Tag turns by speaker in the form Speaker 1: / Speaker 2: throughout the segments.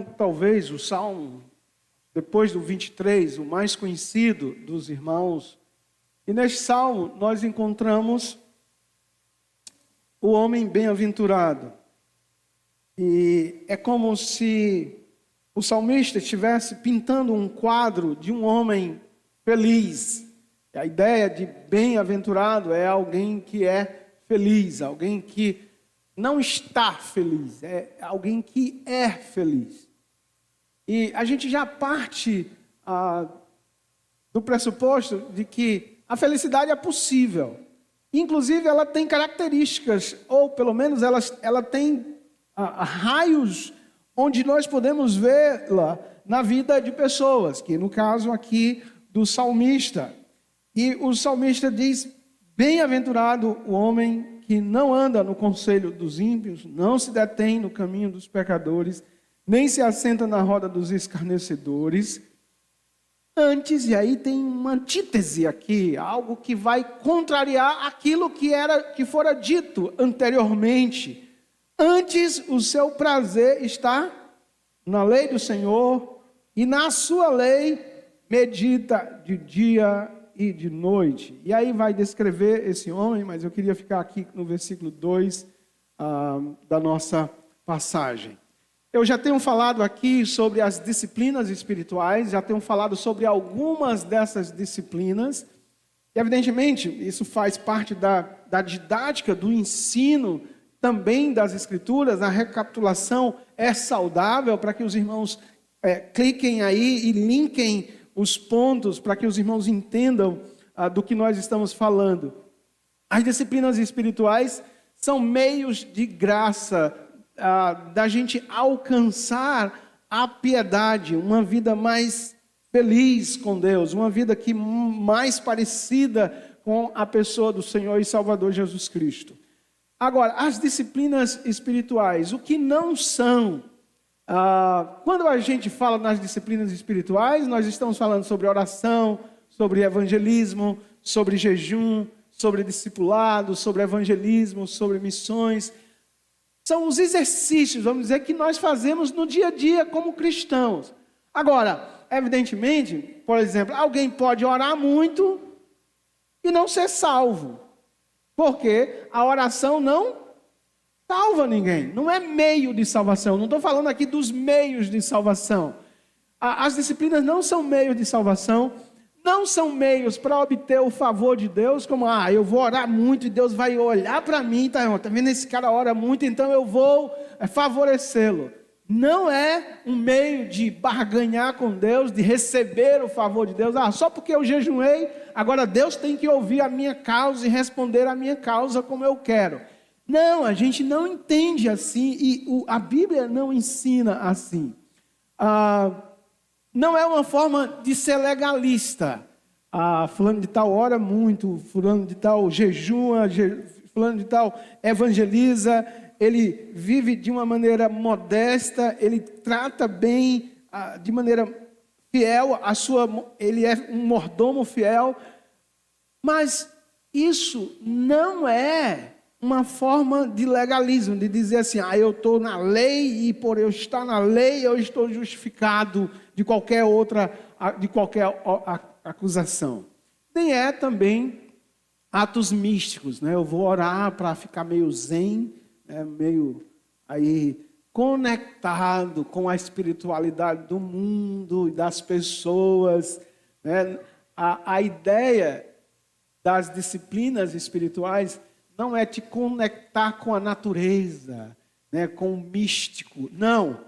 Speaker 1: talvez o salmo, depois do 23, o mais conhecido dos irmãos. E neste salmo nós encontramos o homem bem-aventurado. E é como se o salmista estivesse pintando um quadro de um homem feliz. A ideia de bem-aventurado é alguém que é feliz, alguém que não está feliz, é alguém que é feliz. E a gente já parte do pressuposto de que a felicidade é possível. Inclusive, ela tem características, ou pelo menos ela tem raios onde nós podemos vê-la na vida de pessoas, que no caso aqui do salmista. E o salmista diz: bem-aventurado o homem que não anda no conselho dos ímpios, não se detém no caminho dos pecadores, nem se assenta na roda dos escarnecedores. Antes, e aí tem uma antítese aqui, algo que vai contrariar aquilo que fora dito anteriormente. Antes, o seu prazer está na lei do Senhor, e na sua lei medita de dia e de noite. E aí vai descrever esse homem, mas eu queria ficar aqui no versículo 2 da nossa passagem. Eu já tenho falado aqui sobre as disciplinas espirituais, já tenho falado sobre algumas dessas disciplinas. E, evidentemente, isso faz parte da didática, do ensino também das Escrituras. A recapitulação é saudável para que os irmãos cliquem aí e linkem os pontos para que os irmãos entendam do que nós estamos falando. As disciplinas espirituais são meios de graça da gente alcançar a piedade, uma vida mais feliz com Deus, uma vida que mais parecida com a pessoa do Senhor e Salvador Jesus Cristo. Agora, as disciplinas espirituais, o que não são? Quando a gente fala nas disciplinas espirituais, nós estamos falando sobre oração, sobre evangelismo, sobre jejum, sobre discipulado, sobre evangelismo, sobre missões. São os exercícios, vamos dizer, que nós fazemos no dia a dia como cristãos. Agora, evidentemente, por exemplo, alguém pode orar muito e não ser salvo, porque a oração não salva ninguém, não é meio de salvação. Não estou falando aqui dos meios de salvação. As disciplinas não são meios de salvação, não são meios para obter o favor de Deus, como, eu vou orar muito e Deus vai olhar para mim, tá vendo, esse cara ora muito, então eu vou favorecê-lo. Não é um meio de barganhar com Deus, de receber o favor de Deus. Só porque eu jejuei, agora Deus tem que ouvir a minha causa e responder a minha causa como eu quero. Não, a gente não entende assim, e a Bíblia não ensina assim. Não é uma forma de ser legalista. Fulano de tal ora muito, fulano de tal jejua, fulano de tal evangeliza, ele vive de uma maneira modesta, ele trata bem, de maneira fiel, ele é um mordomo fiel, mas isso não é uma forma de legalismo, de dizer assim, eu estou na lei e por eu estar na lei eu estou justificado de qualquer acusação. Nem é também atos místicos, né? Eu vou orar para ficar meio zen, meio aí conectado com a espiritualidade do mundo e das pessoas, né? A ideia das disciplinas espirituais não é te conectar com a natureza, né, com o místico. Não.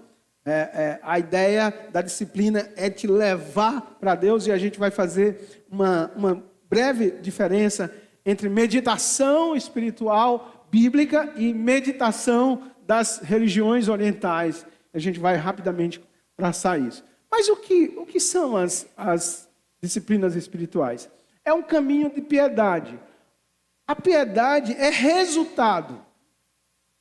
Speaker 1: A ideia da disciplina é te levar para Deus, e a gente vai fazer uma breve diferença entre meditação espiritual bíblica e meditação das religiões orientais. A gente vai rapidamente traçar isso. Mas o que são as disciplinas espirituais? É um caminho de piedade. A piedade é resultado.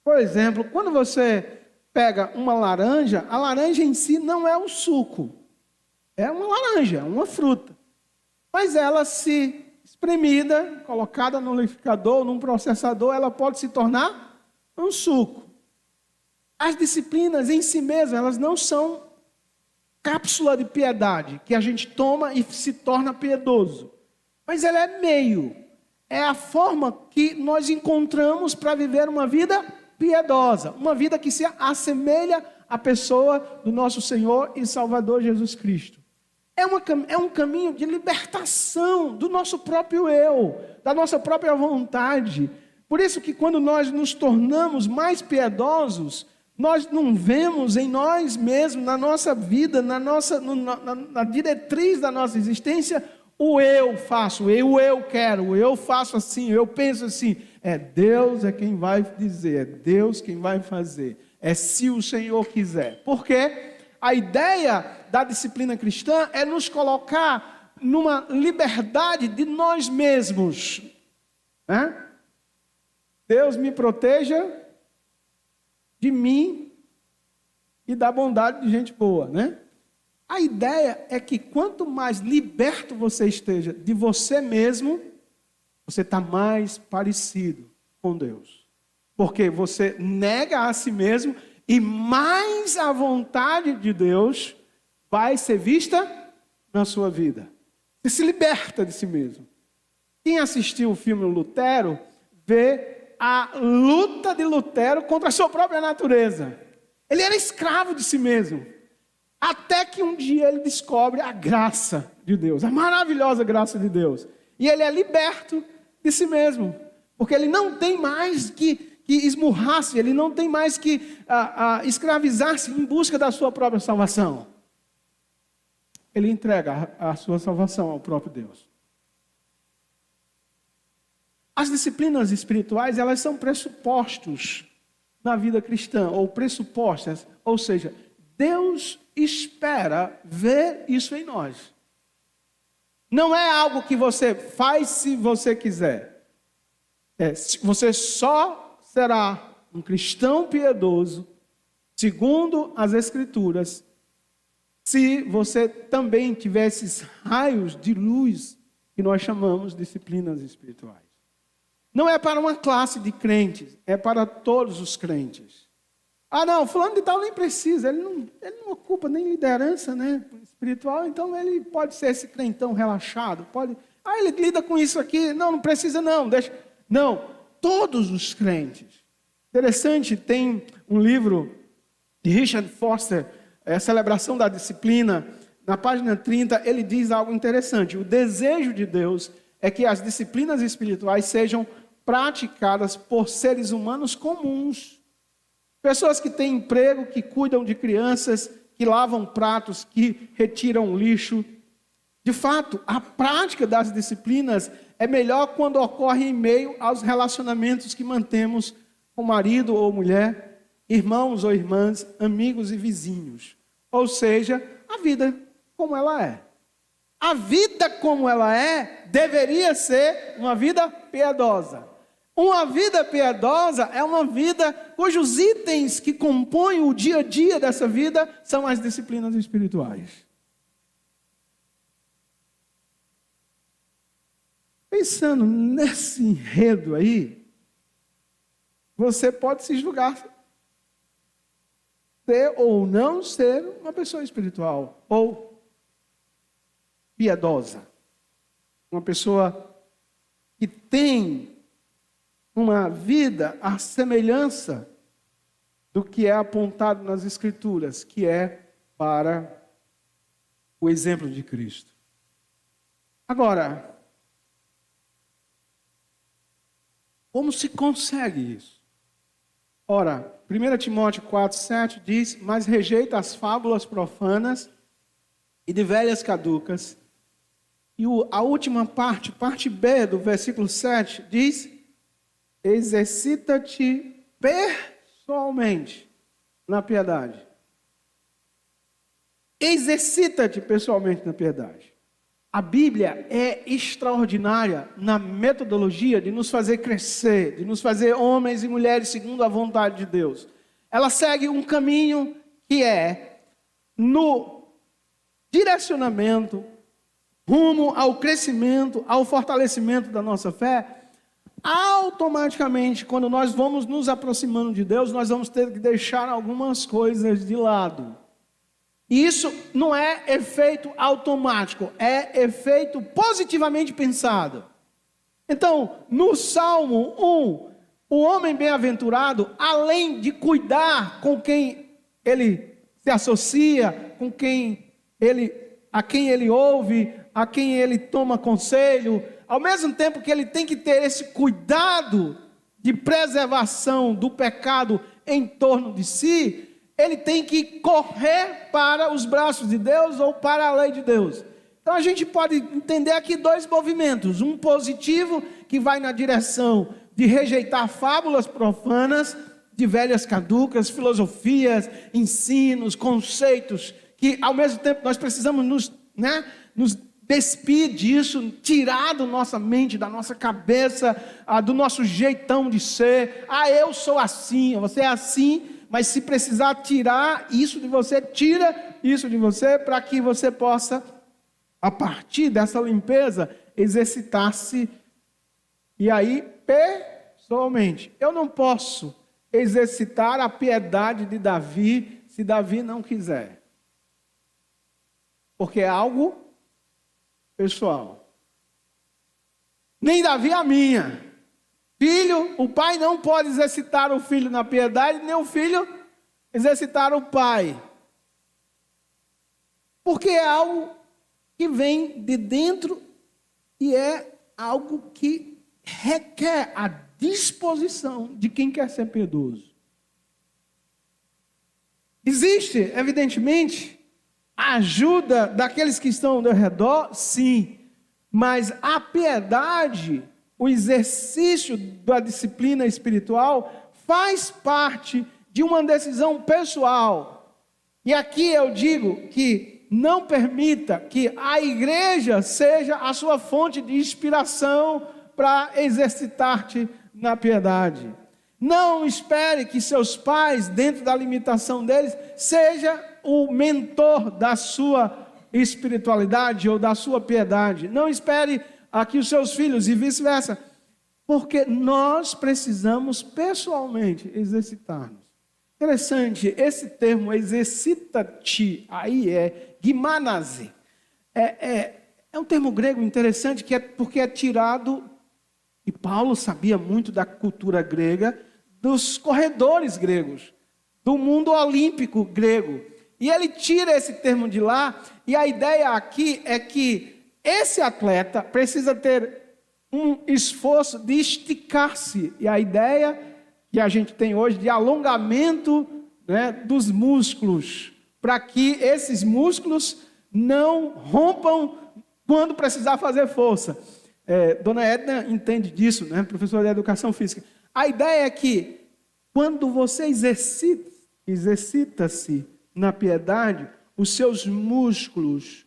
Speaker 1: Por exemplo, quando você pega uma laranja, a laranja em si não é o suco. É uma laranja, uma fruta. Mas ela, se espremida, colocada no liquidificador, num processador, ela pode se tornar um suco. As disciplinas em si mesmas, elas não são cápsula de piedade, que a gente toma e se torna piedoso. Mas ela é meio. É a forma que nós encontramos para viver uma vida piedosa. Uma vida que se assemelha à pessoa do nosso Senhor e Salvador Jesus Cristo. É um caminho de libertação do nosso próprio eu, da nossa própria vontade. Por isso que quando nós nos tornamos mais piedosos, nós não vemos em nós mesmos, na nossa vida, na diretriz da nossa existência, o eu faço, o eu quero, o eu faço assim, eu penso assim. É Deus quem vai dizer, é Deus quem vai fazer. É se o Senhor quiser. Porque a ideia da disciplina cristã é nos colocar numa liberdade de nós mesmos. Né? Deus me proteja de mim e da bondade de gente boa, né? A ideia é que quanto mais liberto você esteja de você mesmo, você está mais parecido com Deus. Porque você nega a si mesmo e mais a vontade de Deus vai ser vista na sua vida. Você se liberta de si mesmo. Quem assistiu o filme Lutero, vê a luta de Lutero contra a sua própria natureza. Ele era escravo de si mesmo. Até que um dia ele descobre a graça de Deus, a maravilhosa graça de Deus. E ele é liberto de si mesmo. Porque ele não tem mais que esmurrar-se, ele não tem mais que escravizar-se em busca da sua própria salvação. Ele entrega a sua salvação ao próprio Deus. As disciplinas espirituais, elas são pressupostos na vida cristã, ou pressupostas, ou seja, Deus espera ver isso em nós. Não é algo que você faz se você quiser. Você só será um cristão piedoso, segundo as Escrituras, se você também tiver esses raios de luz que nós chamamos de disciplinas espirituais. Não é para uma classe de crentes, é para todos os crentes. Ah, não, fulano de tal nem precisa, ele não ocupa nem liderança, né, espiritual, então ele pode ser esse crentão relaxado, pode. Ah, ele lida com isso aqui, não precisa não, deixa. Não, todos os crentes. Interessante, tem um livro de Richard Foster, a Celebração da Disciplina, na página 30, ele diz algo interessante. O desejo de Deus é que as disciplinas espirituais sejam praticadas por seres humanos comuns. Pessoas que têm emprego, que cuidam de crianças, que lavam pratos, que retiram lixo. De fato, a prática das disciplinas é melhor quando ocorre em meio aos relacionamentos que mantemos com marido ou mulher, irmãos ou irmãs, amigos e vizinhos. Ou seja, a vida como ela é. A vida como ela é deveria ser uma vida piedosa. Uma vida piedosa é uma vida cujos itens que compõem o dia a dia dessa vida são as disciplinas espirituais. Pensando nesse enredo aí, você pode se julgar ser ou não ser uma pessoa espiritual ou piedosa. Uma pessoa que tem uma vida à semelhança do que é apontado nas Escrituras, que é para o exemplo de Cristo. Agora, como se consegue isso? Ora, 1 Timóteo 4,7 diz: mas rejeita as fábulas profanas e de velhas caducas. E a última parte B do versículo 7 diz: exercita-te pessoalmente na piedade. Exercita-te pessoalmente na piedade. A Bíblia é extraordinária na metodologia de nos fazer crescer, de nos fazer homens e mulheres segundo a vontade de Deus. Ela segue um caminho que é no direcionamento, rumo ao crescimento, ao fortalecimento da nossa fé, automaticamente, quando nós vamos nos aproximando de Deus, nós vamos ter que deixar algumas coisas de lado. E isso não é efeito automático, é efeito positivamente pensado. Então, no Salmo 1, o homem bem-aventurado, além de cuidar com quem ele se associa, a quem ele ouve, a quem ele toma conselho, ao mesmo tempo que ele tem que ter esse cuidado de preservação do pecado em torno de si, ele tem que correr para os braços de Deus ou para a lei de Deus. Então a gente pode entender aqui dois movimentos, um positivo que vai na direção de rejeitar fábulas profanas, de velhas caducas, filosofias, ensinos, conceitos, que ao mesmo tempo nós precisamos nos despir disso, tirar da nossa mente, da nossa cabeça, do nosso jeitão de ser. Eu sou assim, você é assim, mas se precisar tirar isso de você, tira isso de você, para que você possa, a partir dessa limpeza, exercitar-se. E aí, pessoalmente, eu não posso exercitar a piedade de Davi se Davi não quiser. Porque é algo pessoal. Nem Davi a minha. Filho, o pai não pode exercitar o filho na piedade, nem o filho exercitar o pai. Porque é algo que vem de dentro e é algo que requer a disposição de quem quer ser piedoso. Existe, evidentemente, a ajuda daqueles que estão ao redor, sim, mas a piedade, o exercício da disciplina espiritual, faz parte de uma decisão pessoal. E aqui eu digo que não permita que a igreja seja a sua fonte de inspiração para exercitar-te na piedade. Não espere que seus pais, dentro da limitação deles, seja o mentor da sua espiritualidade ou da sua piedade. Não espere que os seus filhos e vice-versa, porque nós precisamos pessoalmente exercitar-nos. Interessante, esse termo exercita-te, aí é gimnase. É um termo grego interessante, porque é tirado, e Paulo sabia muito da cultura grega, dos corredores gregos, do mundo olímpico grego. E ele tira esse termo de lá, e a ideia aqui é que esse atleta precisa ter um esforço de esticar-se. E a ideia que a gente tem hoje de alongamento, dos músculos, para que esses músculos não rompam quando precisar fazer força. Dona Edna entende disso, professora de educação física. A ideia é que quando você exercita-se na piedade, os seus músculos,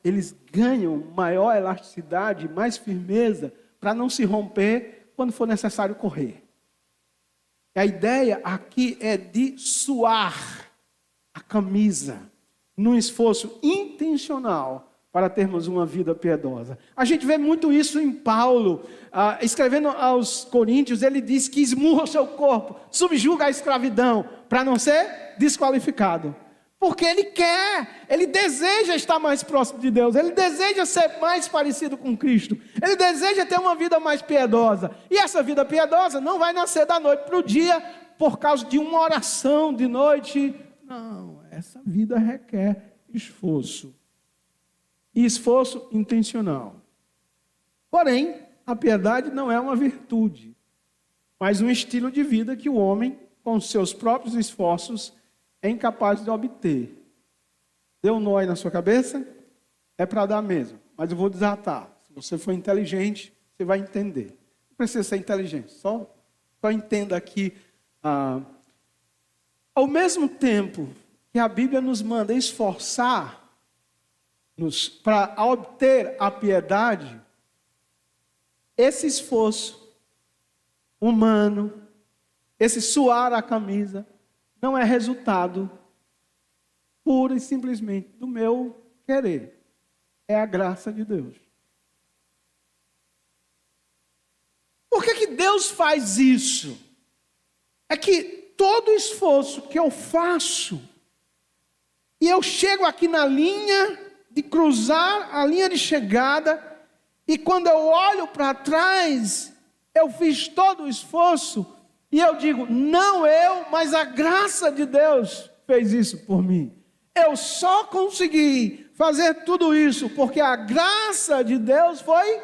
Speaker 1: eles ganham maior elasticidade, mais firmeza, para não se romper quando for necessário correr. A ideia aqui é de suar a camisa, num esforço intencional, para termos uma vida piedosa. A gente vê muito isso em Paulo, escrevendo aos Coríntios, ele diz que esmurra o seu corpo, subjuga a escravidão, para não ser desqualificado. Porque ele deseja estar mais próximo de Deus, ele deseja ser mais parecido com Cristo, ele deseja ter uma vida mais piedosa. E essa vida piedosa não vai nascer da noite para o dia, por causa de uma oração de noite. Não, essa vida requer esforço. E esforço intencional. Porém, a piedade não é uma virtude, mas um estilo de vida que o homem, com seus próprios esforços, é incapaz de obter. Deu um nó aí na sua cabeça? É para dar mesmo, mas eu vou desatar. Se você for inteligente, você vai entender. Não precisa ser inteligente, só entenda aqui. Ao mesmo tempo que a Bíblia nos manda esforçar para obter a piedade, esse esforço humano, esse suar a camisa, não é resultado pura e simplesmente do meu querer. É a graça de Deus. Deus faz isso? É que todo esforço que eu faço, e eu chego aqui na linha de cruzar a linha de chegada, e quando eu olho para trás, eu fiz todo o esforço, e eu digo, não eu, mas a graça de Deus fez isso por mim. Eu só consegui fazer tudo isso porque a graça de Deus foi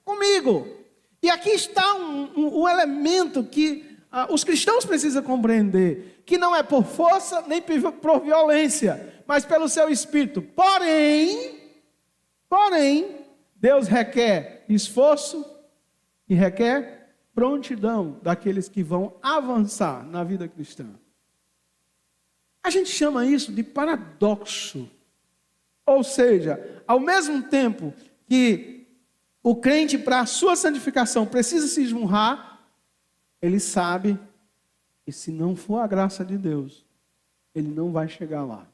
Speaker 1: comigo. E aqui está um elemento que os cristãos precisam compreender, que não é por força nem por violência, mas pelo seu Espírito. Porém, Deus requer esforço e requer prontidão daqueles que vão avançar na vida cristã. A gente chama isso de paradoxo. Ou seja, ao mesmo tempo que o crente, para a sua santificação, precisa se esmurrar, ele sabe que se não for a graça de Deus, ele não vai chegar lá.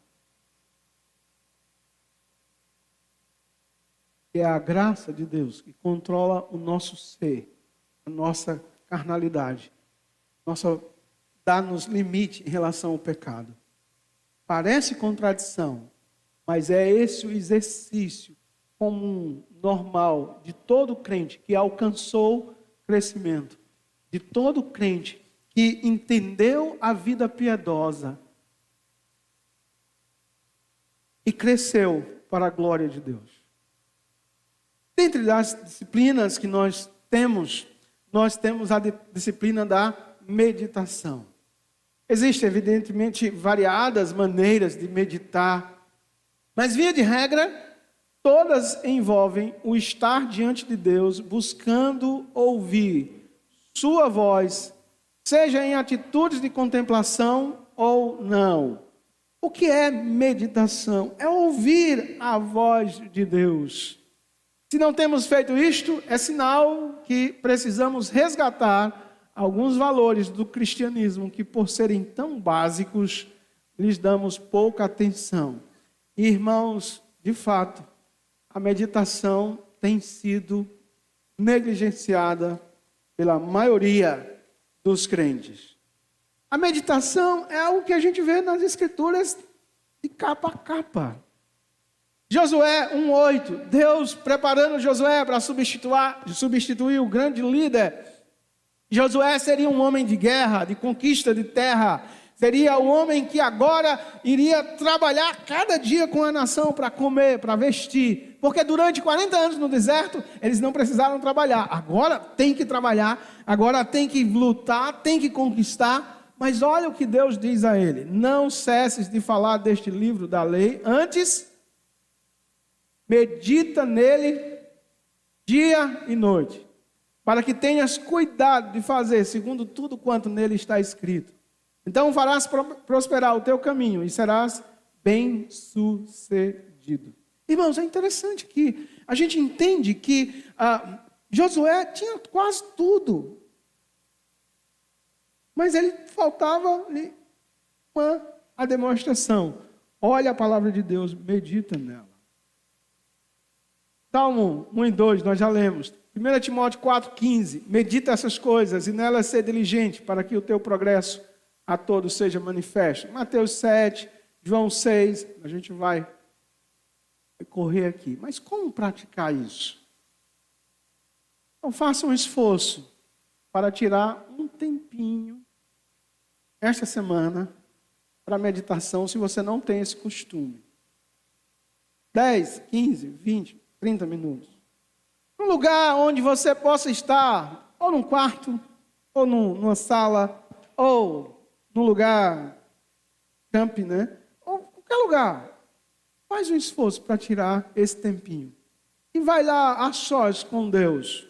Speaker 1: É a graça de Deus que controla o nosso ser, a nossa carnalidade, dá-nos limite em relação ao pecado. Parece contradição, mas é esse o exercício comum, normal, de todo crente que alcançou crescimento, de todo crente que entendeu a vida piedosa e cresceu para a glória de Deus. Dentre as disciplinas que nós temos a disciplina da meditação. Existem, evidentemente, variadas maneiras de meditar, mas, via de regra, todas envolvem o estar diante de Deus, buscando ouvir sua voz, seja em atitudes de contemplação ou não. O que é meditação? É ouvir a voz de Deus. Se não temos feito isto, é sinal que precisamos resgatar alguns valores do cristianismo que, por serem tão básicos, lhes damos pouca atenção. E, irmãos, de fato, a meditação tem sido negligenciada pela maioria dos crentes. A meditação é algo que a gente vê nas Escrituras de capa a capa. Josué 1:8, Deus preparando Josué para substituir o grande líder. Josué seria um homem de guerra, de conquista de terra. Seria o homem que agora iria trabalhar cada dia com a nação para comer, para vestir. Porque durante 40 anos no deserto, eles não precisaram trabalhar. Agora tem que trabalhar, agora tem que lutar, tem que conquistar. Mas olha o que Deus diz a ele: não cesses de falar deste livro da lei, antes medita nele dia e noite, para que tenhas cuidado de fazer segundo tudo quanto nele está escrito. Então farás prosperar o teu caminho e serás bem-sucedido. Irmãos, é interessante que a gente entende que Josué tinha quase tudo, mas ele faltava a demonstração. Olha a palavra de Deus, medita nela. Salmo 1 e 2, nós já lemos. 1 Timóteo 4,15, medita essas coisas e nelas ser diligente, para que o teu progresso a todos seja manifesto. Mateus 7, João 6, a gente vai correr aqui. Mas como praticar isso? Então faça um esforço para tirar um tempinho esta semana para meditação, se você não tem esse costume. 10, 15, 20, 30 minutos. Um lugar onde você possa estar, ou num quarto, ou numa sala, ou num lugar camp, né? Ou qualquer lugar. Faz um esforço para tirar esse tempinho. E vai lá a sós com Deus.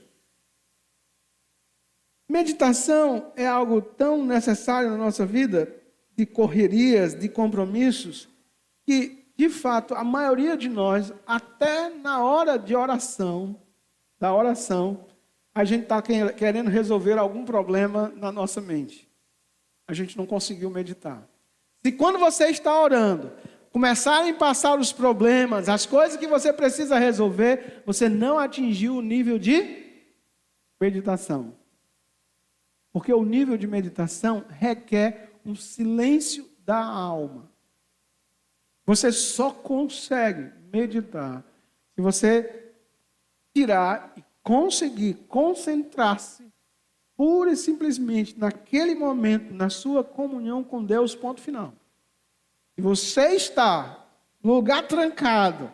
Speaker 1: Meditação é algo tão necessário na nossa vida, de correrias, de compromissos, que, de fato, a maioria de nós, até na hora de oração, a gente está querendo resolver algum problema na nossa mente. A gente não conseguiu meditar. Se quando você está orando, começarem a passar os problemas, as coisas que você precisa resolver, você não atingiu o nível de meditação. Porque o nível de meditação requer um silêncio da alma. Você só consegue meditar se você tirar e conseguir concentrar-se pura e simplesmente naquele momento, na sua comunhão com Deus, ponto final. Se você está no lugar trancado,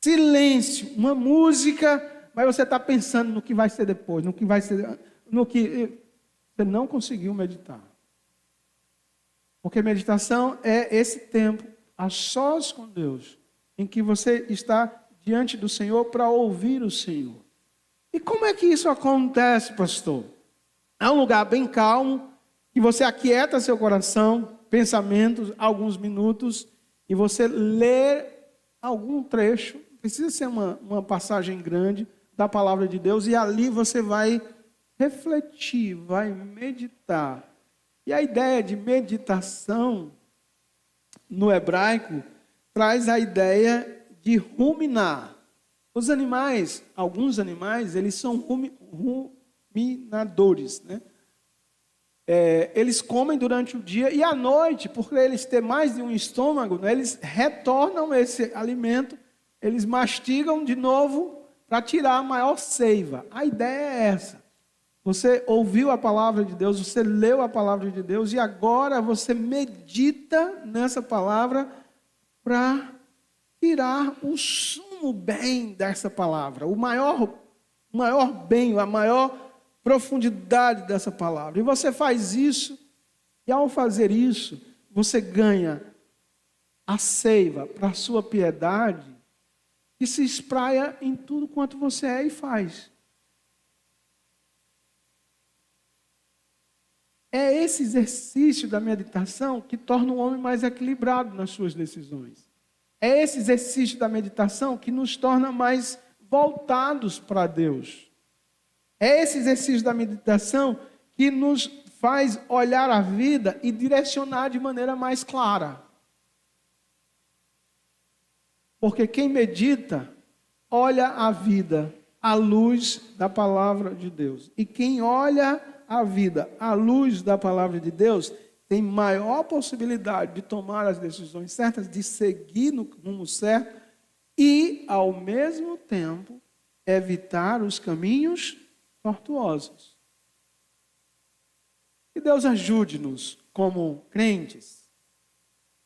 Speaker 1: silêncio, uma música, mas você está pensando no que vai ser depois, no que vai ser, no que você não conseguiu meditar. Porque meditação é esse tempo a sós com Deus, em que você está diante do Senhor para ouvir o Senhor. E como é que isso acontece, pastor? É um lugar bem calmo, que você aquieta seu coração, pensamentos, alguns minutos, e você lê algum trecho, precisa ser uma passagem grande da palavra de Deus, e ali você vai refletir, vai meditar. E a ideia de meditação, no hebraico, traz a ideia de ruminar. Os animais, alguns animais, eles são ruminadores, né? Eles comem durante o dia e à noite, por eles ter mais de um estômago, né, eles retornam esse alimento, eles mastigam de novo para tirar a maior seiva. A ideia é essa. Você ouviu a palavra de Deus, você leu a palavra de Deus e agora você medita nessa palavra para tirar o sumo bem dessa palavra, o maior bem, a maior profundidade dessa palavra. E você faz isso, e ao fazer isso, você ganha a seiva para a sua piedade, que se espraia em tudo quanto você é e faz. É esse exercício da meditação que torna o homem mais equilibrado nas suas decisões. É esse exercício da meditação que nos torna mais voltados para Deus. É esse exercício da meditação que nos faz olhar a vida e direcionar de maneira mais clara. Porque quem medita, olha a vida à luz da palavra de Deus. E quem olha a vida à luz da palavra de Deus, tem maior possibilidade de tomar as decisões certas, de seguir no rumo certo e, ao mesmo tempo, evitar os caminhos tortuosos. Que Deus ajude-nos, como crentes,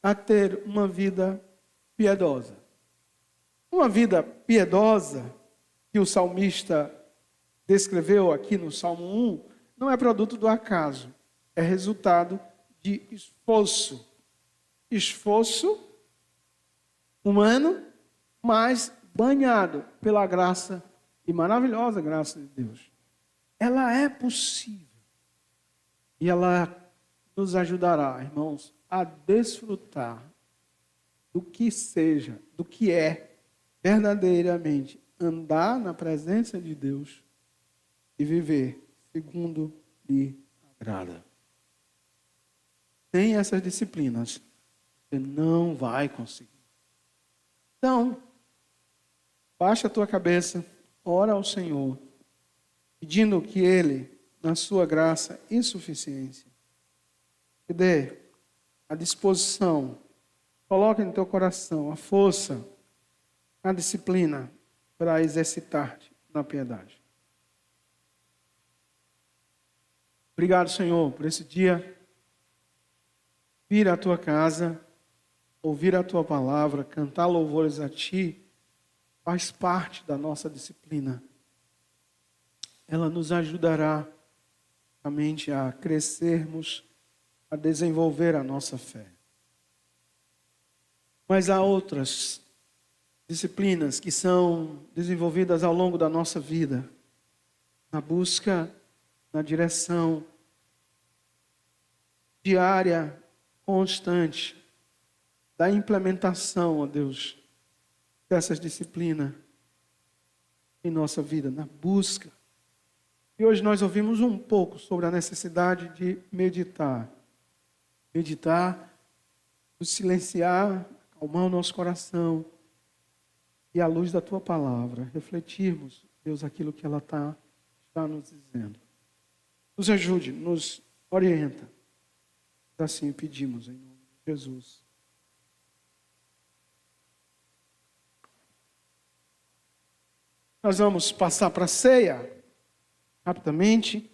Speaker 1: a ter uma vida piedosa. Uma vida piedosa que o salmista descreveu aqui no Salmo 1, não é produto do acaso, é resultado de esforço. Esforço humano, mas banhado pela graça e maravilhosa graça de Deus. Ela é possível. E ela nos ajudará, irmãos, a desfrutar do que seja, do que é verdadeiramente andar na presença de Deus e viver segundo lhe agrada. Sem essas disciplinas, você não vai conseguir. Então, baixa a tua cabeça, ora ao Senhor, pedindo que Ele, na sua graça e suficiência, te dê a disposição, coloque no teu coração a força, a disciplina para exercitar-te na piedade. Obrigado, Senhor, por esse dia. Vir à tua casa, ouvir a tua palavra, cantar louvores a ti, faz parte da nossa disciplina. Ela nos ajudará realmente a crescermos, a desenvolver a nossa fé. Mas há outras disciplinas que são desenvolvidas ao longo da nossa vida, na busca, na direção diária, constante, da implementação, ó Deus, dessas disciplinas em nossa vida, na busca. E hoje nós ouvimos um pouco sobre a necessidade de meditar. Meditar, nos silenciar, acalmar o nosso coração e à luz da tua palavra, refletirmos, Deus, aquilo que ela está nos dizendo. nos ajude, nos orienta. Assim pedimos em nome de Jesus. Nós vamos passar para a ceia, rapidamente.